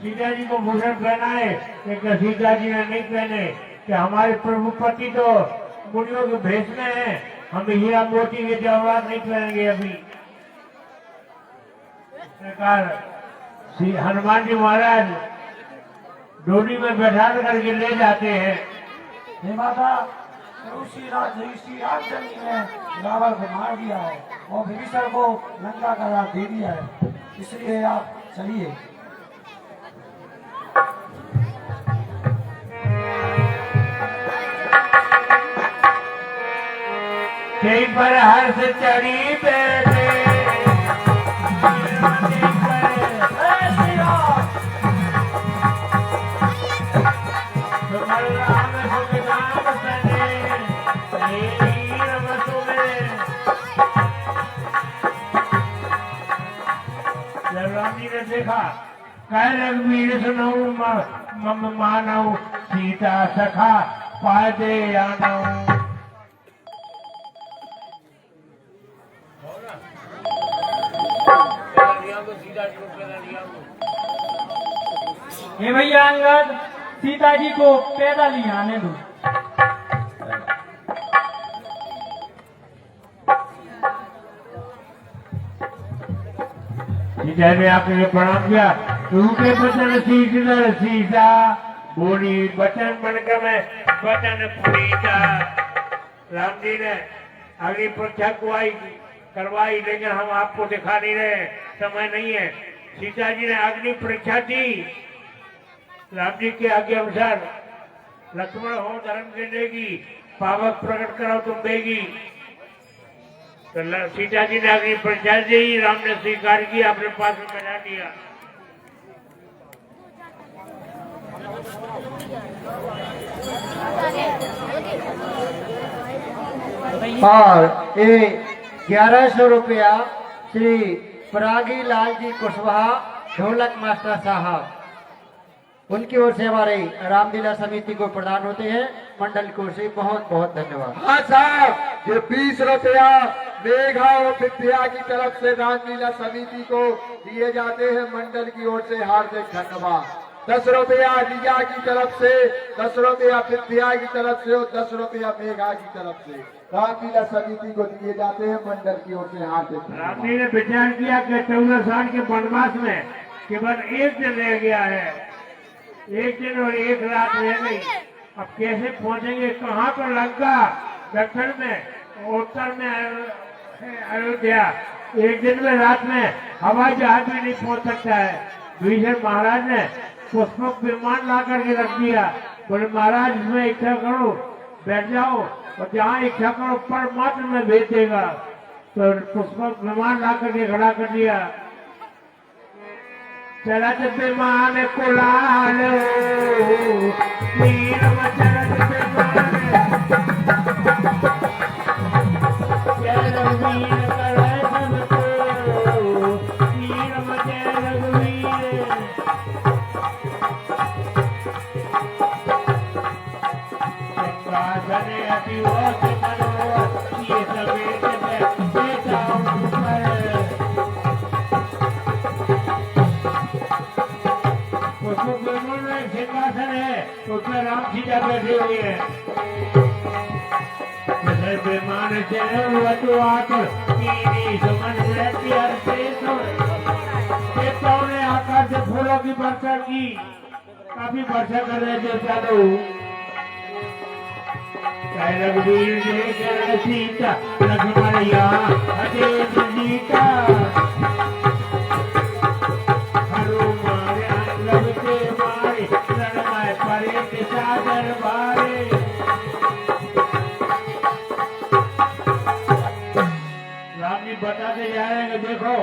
सीता जी को भूषण पहनाए लेकिन सीता जी ने नहीं पहने कि हमारे प्रभु पति तो मुनियों के भेष में है, हम हीरा मोती के जवाहरात नहीं पहनेंगे। अभी सरकार श्री हनुमान जी महाराज डोली में बैठा करके ले जाते हैं। हे माता, श्री रामचंद्र जी ने रावण को मार दिया है और विभीषण को लंका का राज दे दिया है, इसलिए आप चलिए। कहीं पर हर्ष चढ़ी बैठे राम जी ने देखा, कह रघुवीर सुनऊ मम मानऊ सीता सखा पादे आनऊ। हे भैया अंगद, सीता जी को पैदल ही आने दो। सीता ने आपने प्रणाम किया। रूपे बचन सीता सीता बोली बचन बनकर मैं बचन पुनीता। राम जी ने अगली परीक्षा करवाई लेकिन हम आपको दिखा नहीं रहे, समय नहीं है। सीता जी ने अग्नि परीक्षा दी, राम जी के आज्ञा अनुसार लक्ष्मण हो धर्म के देगी, पावक प्रकट कराओ तुम देगी। तो सीता जी ने अग्नि परीक्षा दी, राम ने स्वीकार किया, अपने पास में बैठा दिया। और ये 1100 रुपया श्री परागी लाल जी कुशवाहा ढोलक मास्टर साहब, उनकी ओर से हमारे रामलीला समिति को प्रदान होते हैं। मंडल को से बहुत बहुत धन्यवाद। हाँ साहब, ये 20 रुपया मेघा और विद्या की तरफ से रामलीला समिति को दिए जाते हैं। मंडल की ओर से हार्दिक धन्यवाद। 10 रुपया रिया की तरफ से, 10 रुपया विद्या की तरफ से और 10 रुपया मेघा की तरफ से रामलीला समिति को दिए जाते हैं। मंडल की ओर से हार्दिक। राम जी ने विचार किया कि 14 साल के वनवास में केवल एक दिन रह गया है, एक दिन और एक रात रह गई। अब कैसे पहुंचेंगे, कहाँ पर लंका, दक्षिण में, उत्तर में अयोध्या। एक दिन में रात में हवाई जहाज भी नहीं पहुंच सकता है। विभीषण महाराज ने पुष्पक विमान ला करके रख दिया। बोले महाराज इसमें इच्छा करो, बैठ जाओ और जहाँ इच्छा करो पर मात्र में भेज देगा। तो पुष्पक विमान ला करके खड़ा कर दिया। चरत विमान कुलाल वीर चरत विमान जय रघुवीर करे सबको वीर जय रघुवीर। सिंहासन अति वोत मनोहर ये सवेत में बेटा सिंहासन है, उसमें राम सीता बैठे हुए हैं। विमान चले आकाश से फूलों की वर्षा की, काफी वर्षा कर रहे थे चालू। रघुवीर जय सीता लक्ष्मण अजय सीता राम जी बताते जा रहे हैं, देखो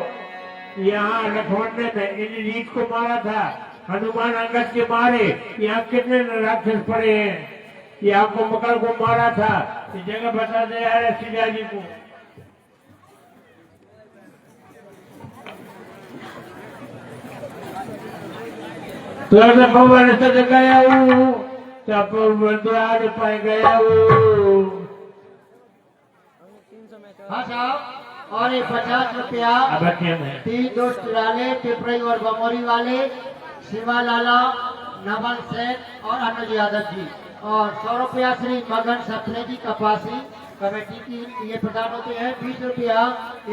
यहाँ लक्ष्मण ने इन रीत को मारा था, हनुमान अंगद के मारे, यहाँ कितने राक्षस पड़े हैं। ये आपको मकर को मारा था, इस जगह बताते जा रहे सीता जी को। तो भवन सज गया द्वार पर गया। हाँ साहब, और ये 50 रुपया 3 दोस्त वाले टिपरई और बमोरी वाले शिवा लाला, नवल सेन और अनुज यादव जी। और 100 रुपया श्री मगन सत्रे जी कपासी कमेटी की ये प्रदान होते हैं। 20 रुपया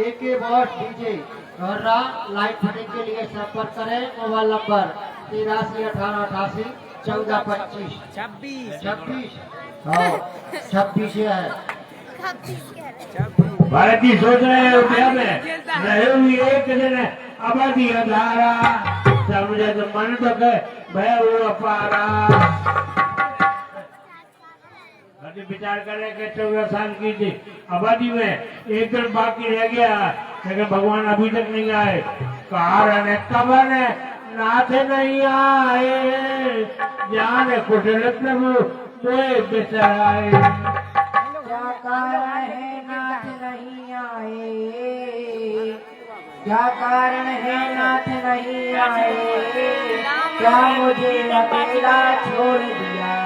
AK बॉस DJ घर्रा लाइट फिटिंग के लिए संपर्क करें। मोबाइल नंबर 83 18 88 14 25 26 26 है। भारत जी सोच रहे हैं रुपया में रहे हुई एक दिन आबादी अधारा समझे तो मन तो कहे भय वो अपारा। विचार करें कि 14 साल की थी आबादी में एक दिन बाकी रह गया, लेकिन भगवान अभी तक नहीं आए। कारण कब ने नाथ नहीं आए, जाने कुशल प्रभु कोई बिसराए। क्या कारण है नाथ नहीं आए, क्या कारण है नाथ नहीं आए, क्या मुझे अकेला छोड़ दिया,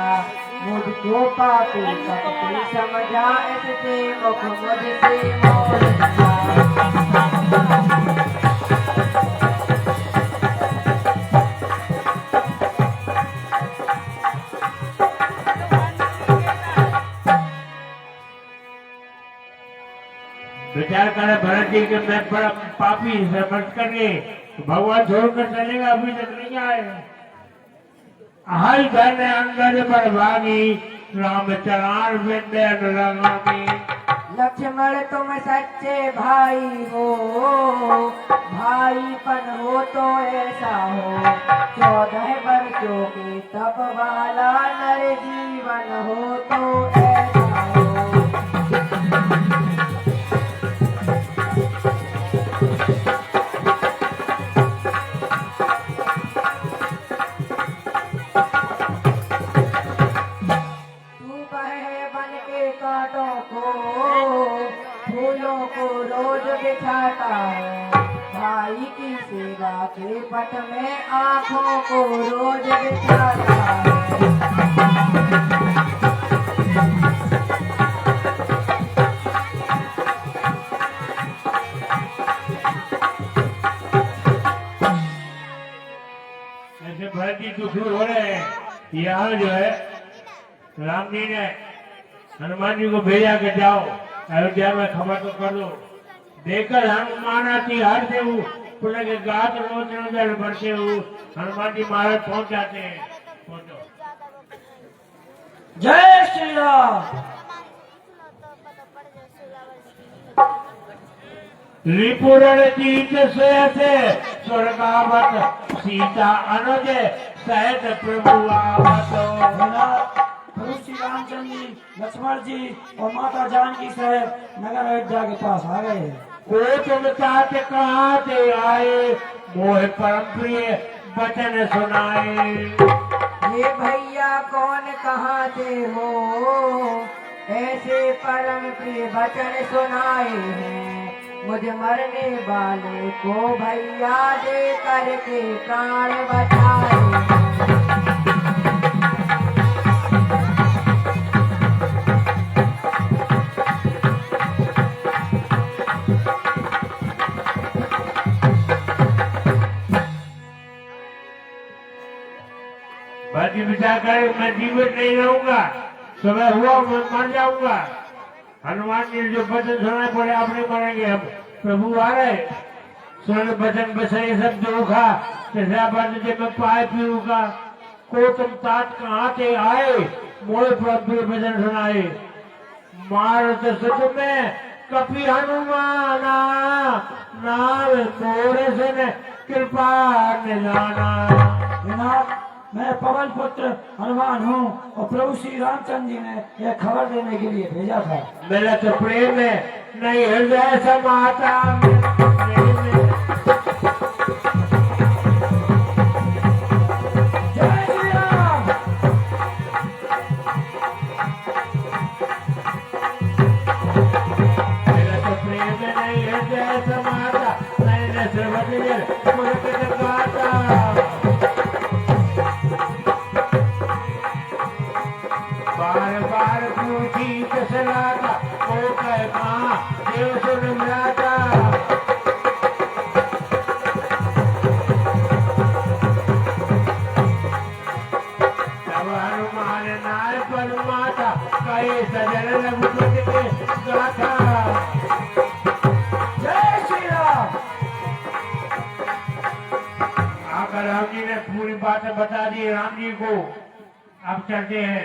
मुझको पापी सबको समझा, इससे मुख मुझसे मोड़ दिया। विचार करे भरत जी के मैं बड़ा पापी समझ करके भगवान छोड़कर चलेगा, अभी तक नहीं आए। हर धन अंगद पर भागी, राम चरण बिंदे अनुरागामी। लक्ष्मण तुम सच्चे भाई हो, भाईपन हो तो ऐसा हो, 14 वर्षों के तप वाला नर जीवन हो तो ऐसा हो। फूलों को रोज बिछाता है, भाई की सेवा के पट में आँखों को रोज बिछाता है। ऐसे भरत जी दुखी हो रहे हैं। यहाँ जो है राम जी ने हनुमान जी को भेजा कि जाओ अयोध्या में खबर तो कर दो। देखकर हनुमान आती हर से पुनः के गात रोचन दल बढ़ते हुए हनुमान जी महाराज पहुंच जाते हैं। पहुंचो। जय श्री राम। रिपुरण जीत से स्वर्गावत सीता अनुज सहित प्रभु आवत। प्रभु श्री रामचंद्र जी, लक्ष्मण जी और माता जानकी सहित नगर अयोध्या के पास आ गए हैं। को तुम तात कहाँ से आए, मोह परम प्रिय वचन सुनाए। ये भैया कौन कहाँ से हो, ऐसे परम प्रिय वचन सुनाए हैं। मुझ मरने वाले को भैया दे करके प्राण बचाए। बाकी विचार कर मैं जीवित नहीं रहूंगा, समय हुआ मैं मर जाऊंगा। हनुमान जी जो वचन सुनाए पड़े आप नहीं मरेंगे, हम प्रभु आ रहे। सुन वचन बसरे सब जोखा, तेरा बंद जब मैं पाए पीऊंगा। को तुम तात कहाँ से आए, मोह प्रभु वचन सुनाए। मारत सुत में कपि हनुमाना, नाम मोरे सुन कृपा निधाना। जनाब, मैं पवन पुत्र हनुमान हूँ और प्रभु श्री रामचंद्र जी ने यह खबर देने के लिए भेजा था। मेरा तो प्रेम है नहीं हृदय समाता। जय श्री राम। मेरा तो प्रेम है नहीं हृदय समाता, मैंने सर्वजन मुझे गाता। बार बार पूछी कसलाता, ओ कह मां देव सुन मिलाता। पर माता कहे सजन रघुपति के गाथा। जय श्री राम। आकर राम जी ने पूरी बातें बता दी राम जी को। अब चलते हैं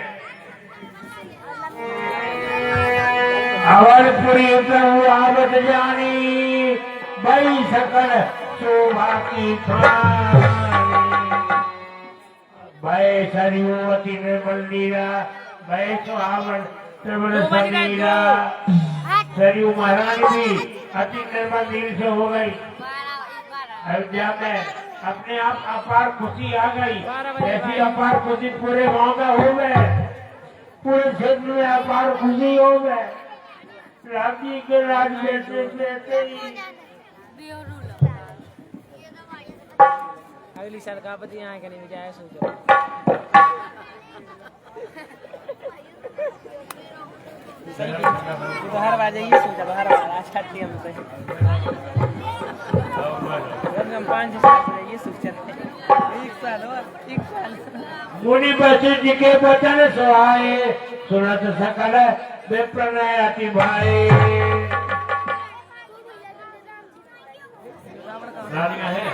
अवरपुरी प्रभु आवत जानी बई सकल शोभा की खानी। भय सरयुवती निर्मल नीरा भय सुहावन प्रबल समीरा। सरयू महारानी भी अति निर्मल नीर से हो गई। अयोध्या में अपने आप अपार खुशी आ गई। ऐसी अपार खुशी पूरे गांव में हो गए, पूरे क्षेत्र में अपार खुशी हो गए। राम जी के राज लेते ही अगली साल का पति यहाँ के नहीं जाए सोचो। तो हर बार यही सोचा, हर बार आज खाती हमसे हम 5 साल से ये सोच रहे। 1 साल और 1 साल मुनि वशिष्ठ जी के वचन सुहाए सुनत सकल विप्र अति भाई। रानियां है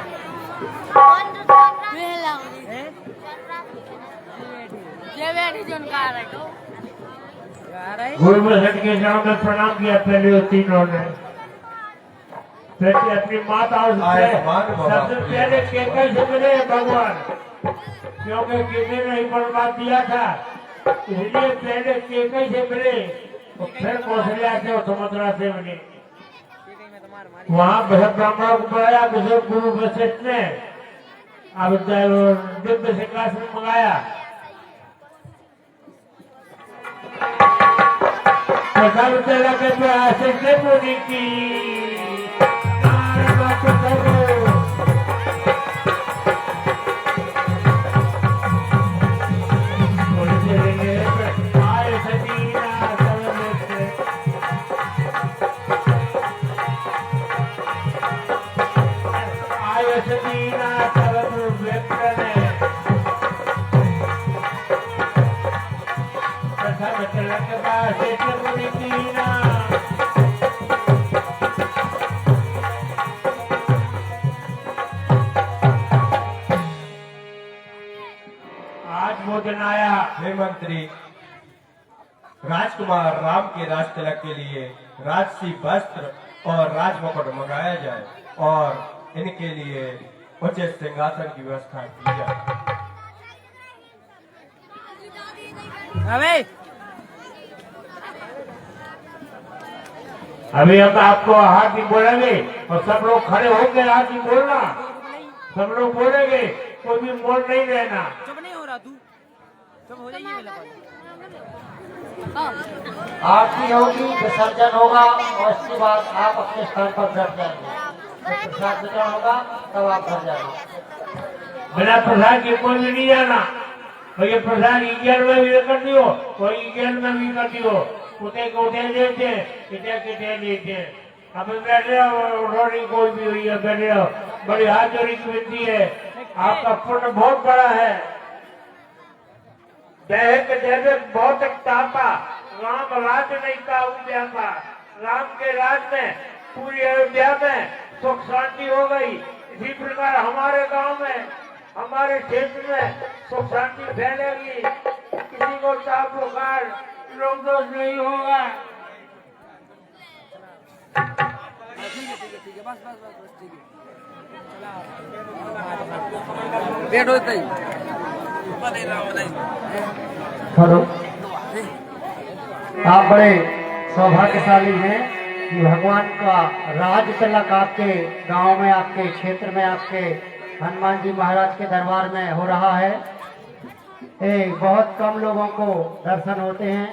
गुरु वशिष्ठ के चरणों में प्रणाम किया। पहले तीनों ने फिर अपनी माताओं से सबसे पहले केकई से मिले भगवान, क्योंकि किसी ने ही बर्बाद दिया था, इसलिए पहले केकई से मिले और फिर कौशल्या से और सुमंत्रा से मिले। वहाँ ब्राह्मणों को बुलाया गुरु वशिष्ठ ने। अब दिव्य सिंहासन मंगाया। मुनि की हे मंत्री, राजकुमार राम के राज तिलक के लिए राजसी वस्त्र और राजमुकुट मंगाया जाए और इनके लिए उचित सिंहासन की व्यवस्था की जाए। अभी हम आपको हाथी बोलेंगे और सब लोग खड़े होकर हाथी बोलना। सब लोग बोलेंगे, कोई भी मोड़ नहीं रहना। चुप नहीं हो रहा तू, चुप हो जाइए। आरती होगी, विसर्जन होगा और इसके बाद आप अपने स्थान पर बैठ जाएंगे। जब प्रसाद वितरण होगा तब आप घर जाएंगे। बिना प्रसाद के कोई भी नहीं जाना। भैया प्रसाद 11 में भी कर दियो, कोई 11 में भी कर दियो। उठे को उठे लेते, किटे लेते। अब बैठे रोटी कोई भी हुई है, बैठे बड़ी हाथ जोड़ी की विनती है। आपका पुण्य बहुत बड़ा है। दैहिक दैविक भौतिक तापा राम राज नहीं का व्यापा। राम के राज में पूरी अयोध्या में सुख शांति हो गई। इसी प्रकार हमारे गांव में, हमारे क्षेत्र में सुख शांति फैलेगी। किसी को ताप बुखार रोग दोष नहीं होगा। खड़ो। आप बड़े सौभाग्यशाली हैं कि भगवान का राज तिलक आपके गांव में, आपके क्षेत्र में, आपके हनुमान जी महाराज के दरबार में हो रहा है। बहुत कम लोगों को दर्शन होते हैं।